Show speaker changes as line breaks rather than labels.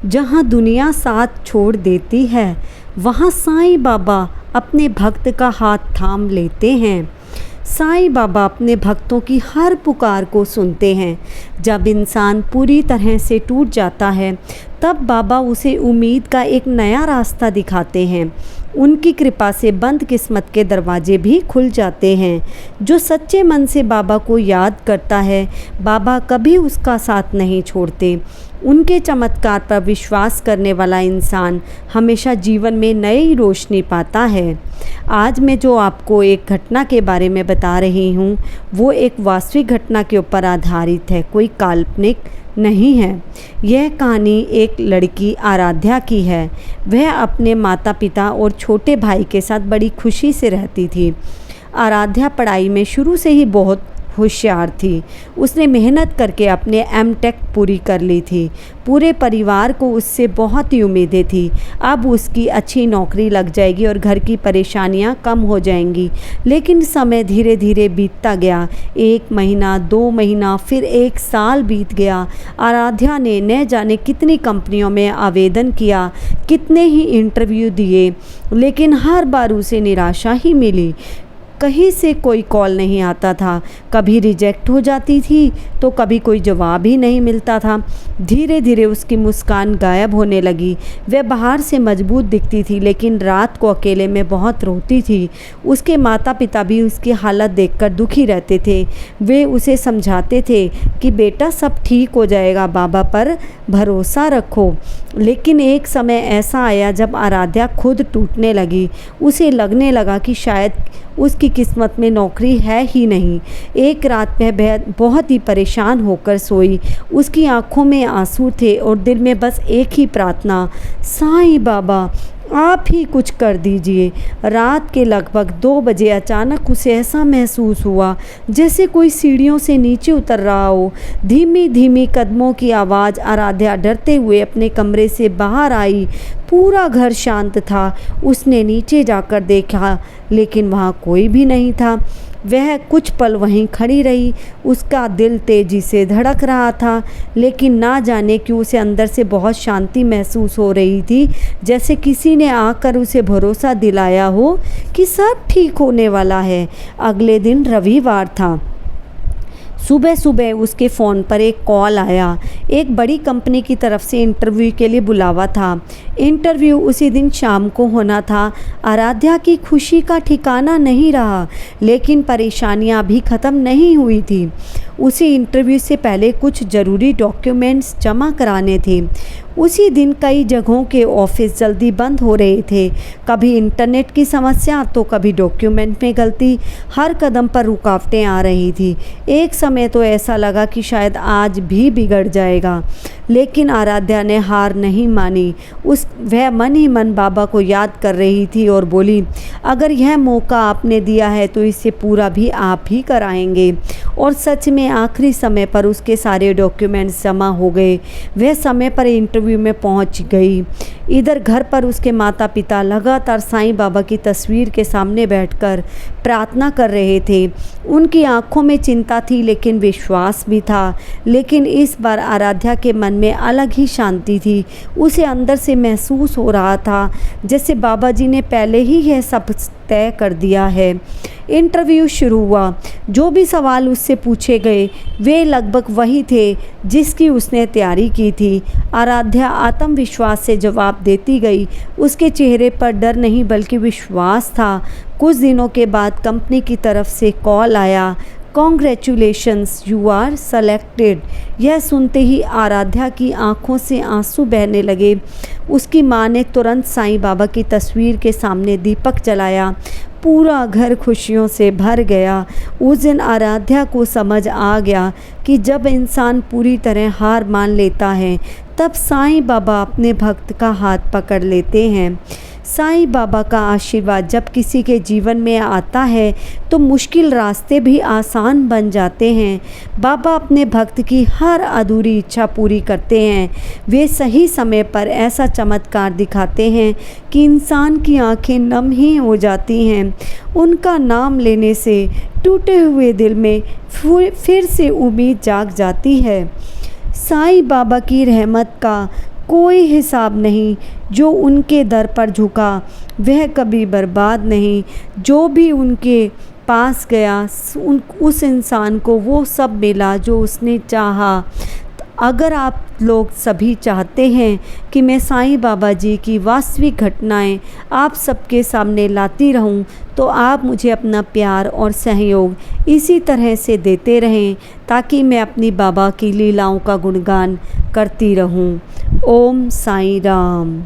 जहाँ दुनिया साथ छोड़ देती है, वहाँ साईं बाबा अपने भक्त का हाथ थाम लेते हैं। साईं बाबा अपने भक्तों की हर पुकार को सुनते हैं। जब इंसान पूरी तरह से टूट जाता है, तब बाबा उसे उम्मीद का एक नया रास्ता दिखाते हैं। उनकी कृपा से बंद किस्मत के दरवाजे भी खुल जाते हैं। जो सच्चे मन से बाबा को याद करता है, बाबा कभी उसका साथ नहीं छोड़ते। उनके चमत्कार पर विश्वास करने वाला इंसान हमेशा जीवन में नई रोशनी पाता है। आज मैं जो आपको एक घटना के बारे में बता रही हूँ, वो एक वास्तविक घटना के ऊपर आधारित है, कोई काल्पनिक नहीं है। यह कहानी एक लड़की आराध्या की है। वह अपने माता पिता और छोटे भाई के साथ बड़ी खुशी से रहती थी। आराध्या पढ़ाई में शुरू से ही बहुत होशियार थी। उसने मेहनत करके अपने एमटेक पूरी कर ली थी। पूरे परिवार को उससे बहुत ही उम्मीदें थी। अब उसकी अच्छी नौकरी लग जाएगी और घर की परेशानियां कम हो जाएंगी। लेकिन समय धीरे धीरे बीतता गया। 1 महीना, 2 महीना, फिर 1 साल बीत गया। आराध्या ने न जाने कितनी कंपनियों में आवेदन किया, कितने ही इंटरव्यू दिए, लेकिन हर बार उसे निराशा ही मिली। कहीं से कोई कॉल नहीं आता था। कभी रिजेक्ट हो जाती थी तो कभी कोई जवाब ही नहीं मिलता था। धीरे धीरे उसकी मुस्कान गायब होने लगी। वह बाहर से मजबूत दिखती थी, लेकिन रात को अकेले में बहुत रोती थी। उसके माता पिता भी उसकी हालत देखकर दुखी रहते थे। वे उसे समझाते थे कि बेटा सब ठीक हो जाएगा, बाबा पर भरोसा रखो। लेकिन एक समय ऐसा आया जब आराध्या खुद टूटने लगी। उसे लगने लगा कि शायद उसकी किस्मत में नौकरी है ही नहीं। एक रात वह बहुत ही परेशान होकर सोई। उसकी आंखों में आंसू थे और दिल में बस एक ही प्रार्थना, साईं बाबा आप ही कुछ कर दीजिए। रात के लगभग 2 बजे अचानक उसे ऐसा महसूस हुआ जैसे कोई सीढ़ियों से नीचे उतर रहा हो। धीमी धीमी कदमों की आवाज़। आराध्या डरते हुए अपने कमरे से बाहर आई। पूरा घर शांत था। उसने नीचे जाकर देखा, लेकिन वहाँ कोई भी नहीं था। वह कुछ पल वहीं खड़ी रही। उसका दिल तेजी से धड़क रहा था, लेकिन ना जाने क्यों उसे अंदर से बहुत शांति महसूस हो रही थी, जैसे किसी ने आकर उसे भरोसा दिलाया हो कि सब ठीक होने वाला है। अगले दिन रविवार था। सुबह सुबह उसके फ़ोन पर एक कॉल आया। एक बड़ी कंपनी की तरफ से इंटरव्यू के लिए बुलावा था। इंटरव्यू उसी दिन शाम को होना था। आराध्या की खुशी का ठिकाना नहीं रहा, लेकिन परेशानियां भी ख़त्म नहीं हुई थी। उसे इंटरव्यू से पहले कुछ ज़रूरी डॉक्यूमेंट्स जमा कराने थे। उसी दिन कई जगहों के ऑफिस जल्दी बंद हो रहे थे। कभी इंटरनेट की समस्या तो कभी डॉक्यूमेंट में गलती। हर कदम पर रुकावटें आ रही थी। एक समय तो ऐसा लगा कि शायद आज भी बिगड़ जाएगा, लेकिन आराध्या ने हार नहीं मानी। वह मन ही मन बाबा को याद कर रही थी और बोली, अगर यह मौका आपने दिया है तो इसे पूरा भी आप ही कराएंगे। और सच में आखिरी समय पर उसके सारे डॉक्यूमेंट्स जमा हो गए। वह समय पर इंटरव्यू में पहुंच गई। इधर घर पर उसके माता पिता लगातार साईं बाबा की तस्वीर के सामने बैठकर प्रार्थना कर रहे थे। उनकी आंखों में चिंता थी, लेकिन विश्वास भी था। लेकिन इस बार आराध्या के मन में अलग ही शांति थी। उसे अंदर से महसूस हो रहा था जैसे बाबा जी ने पहले ही यह सब तय कर दिया है। इंटरव्यू शुरू हुआ। जो भी सवाल उससे पूछे गए वे लगभग वही थे जिसकी उसने तैयारी की थी। आराध्या आत्मविश्वास से जवाब देती गई। उसके चेहरे पर डर नहीं बल्कि विश्वास था। कुछ दिनों के बाद कंपनी की तरफ से कॉल आया, कॉन्ग्रेचुलेशंस यू आर सेलेक्टेड। यह सुनते ही आराध्या की आंखों से आंसू बहने लगे। उसकी माँ ने तुरंत साईं बाबा की तस्वीर के सामने दीपक जलाया। पूरा घर खुशियों से भर गया। उस दिन आराध्या को समझ आ गया कि जब इंसान पूरी तरह हार मान लेता है, तब साईं बाबा अपने भक्त का हाथ पकड़ लेते हैं। साईं बाबा का आशीर्वाद जब किसी के जीवन में आता है तो मुश्किल रास्ते भी आसान बन जाते हैं। बाबा अपने भक्त की हर अधूरी इच्छा पूरी करते हैं। वे सही समय पर ऐसा चमत्कार दिखाते हैं कि इंसान की आंखें नम ही हो जाती हैं। उनका नाम लेने से टूटे हुए दिल में फिर से उम्मीद जाग जाती है। साईं बाबा की रहमत का कोई हिसाब नहीं। जो उनके दर पर झुका वह कभी बर्बाद नहीं। जो भी उनके पास गया उस इंसान को वो सब मिला जो उसने चाहा। अगर आप लोग सभी चाहते हैं कि मैं साईं बाबा जी की वास्तविक घटनाएं आप सबके सामने लाती रहूं, तो आप मुझे अपना प्यार और सहयोग इसी तरह से देते रहें ताकि मैं अपनी बाबा की लीलाओं का गुणगान करती रहूं। ओम साईं राम।